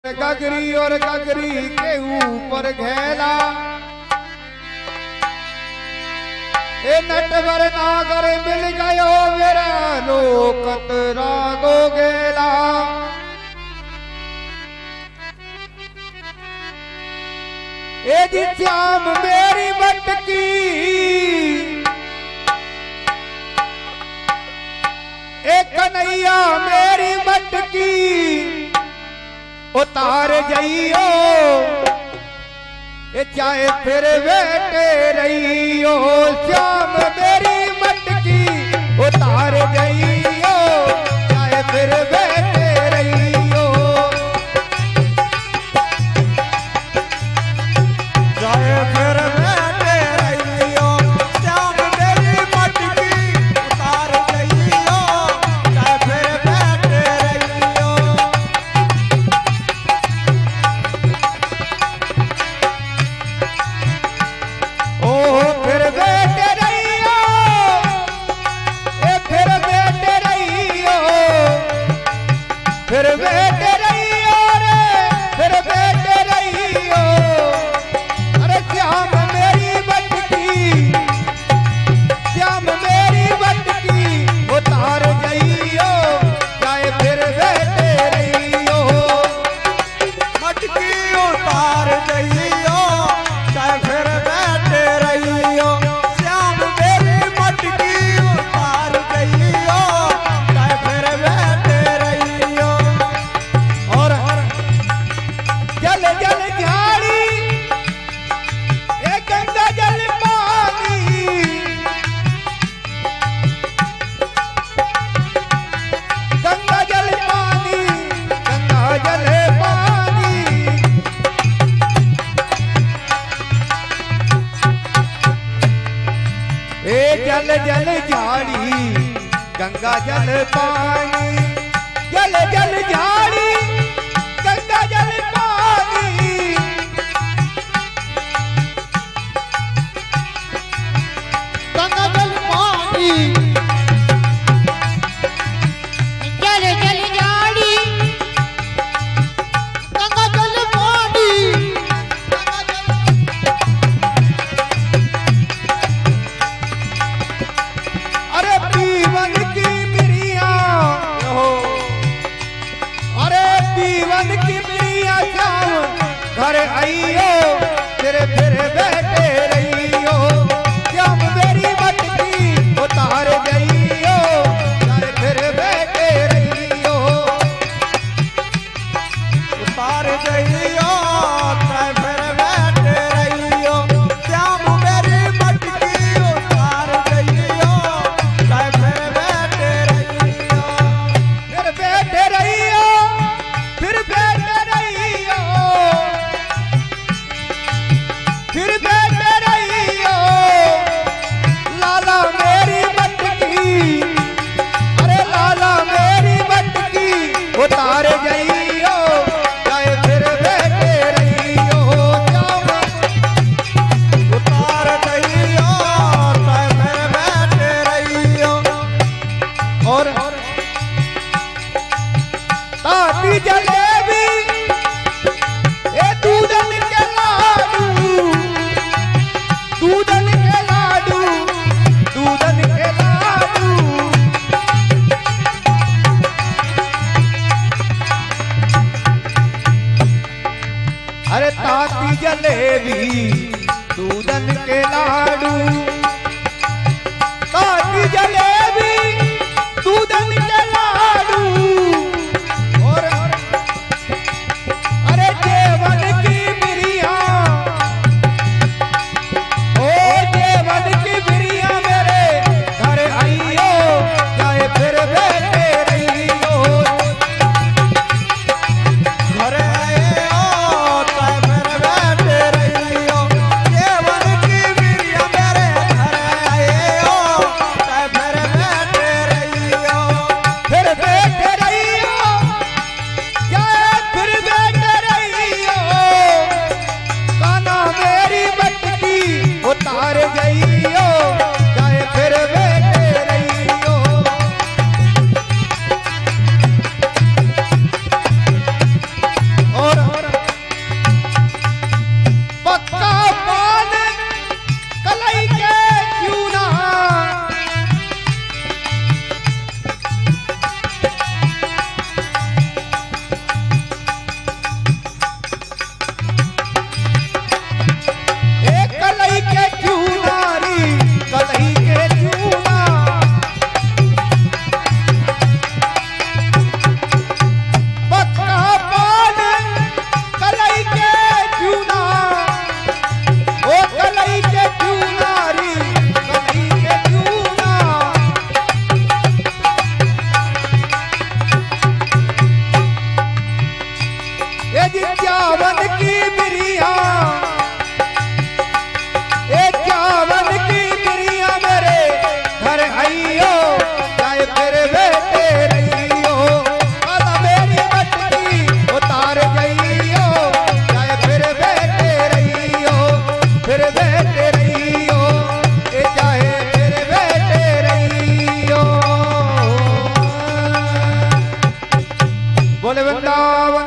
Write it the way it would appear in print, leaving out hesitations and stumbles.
गगरी और गगरी के ऊपर घेला ए नटवर नागर मिल गयो मेरा लोकत रागो गेला। ए जी श्याम मेरी मटकी ए कन्हैया मेरी मटकी उतार जाइयो ए चाहे फिर बैठे रहियो श्याम मेरी मटकी उतार जाइयो चाहे फिर बैठे रहियो चाहे फिर बैठे रहियो श्याम मेरी मटकी उतार जाइयो चाहे फिर बैठे रहियो। फिर बैठे रहियो ए फिर बैठे रहियो फिर बैठे रहियो रे फिर बैठे रहियो। अरे श्याम मेरी मटकी श्याम मेरी मटकी उतार जाइयो चाहे फिर बैठे रहियो मटकी उतार जाइयो चाहे फिर बैठे रहियो श्याम मेरी मटकी उतार जाइयो चाहे फिर बैठे रहियो। और जल जल झाड़ी ए गंगा जल पानी गंगा जल पानी गंगा जल पानी। ए जल जल झाड़ी गंगा जल पानी जल जल झाड़ी गंगा जल पानी। गंगा जल पानी जल जल झाड़ी गंगा जल पानी अरे पीवन की मिरिया अरे पीवन की मिरिया श्याम घर आइयो फिर बैठे रहियो श्याम मेरी मटकी उतार जाइयो चाहे फिर बैठे रहियो उतार जाइयो चाहे फिर बैठे रहियो श्याम मेरी मटकी उतार जाइयो चाहे फिर बैठे रहियो। फिर बैठे रहियो फिर बैठे रहियो फिर बैठे रहियो लाला मेरी मटकी अरे लाला मेरी मटकी उतार जाइयो चाहे फिर बैठे रहियो श्याम उतार जाइयो चाहे फिर बैठे रहियो। और ताती जलेबी ए दूधन के लाडू दूधन के लाडू दूधन के लाडू। अरे ताती जलेबी दूधन के लाडू ताती जलेबी दूधन के लाडू। और अरे जेवन की बिरिया ओ जेवन की बिरिया मेरे घर आइयो चाहे फिर बैठे रहियो घर आइयो चाहे फिर बैठे रहियो जेवन की बिरिया मेरे घर आइयो चाहे फिर ए जी चावन की बिरिया, ए चावन की बिरिया मेरे घर आइयो, चाहे फिर बेटे रहियो, आला मेरी मटकी उतार गइयो, चाहे फिर बेटे रहियो, फिर बेटे रहियो, ए चाहे फिर बेटे रहियो। बोले वृंदावन।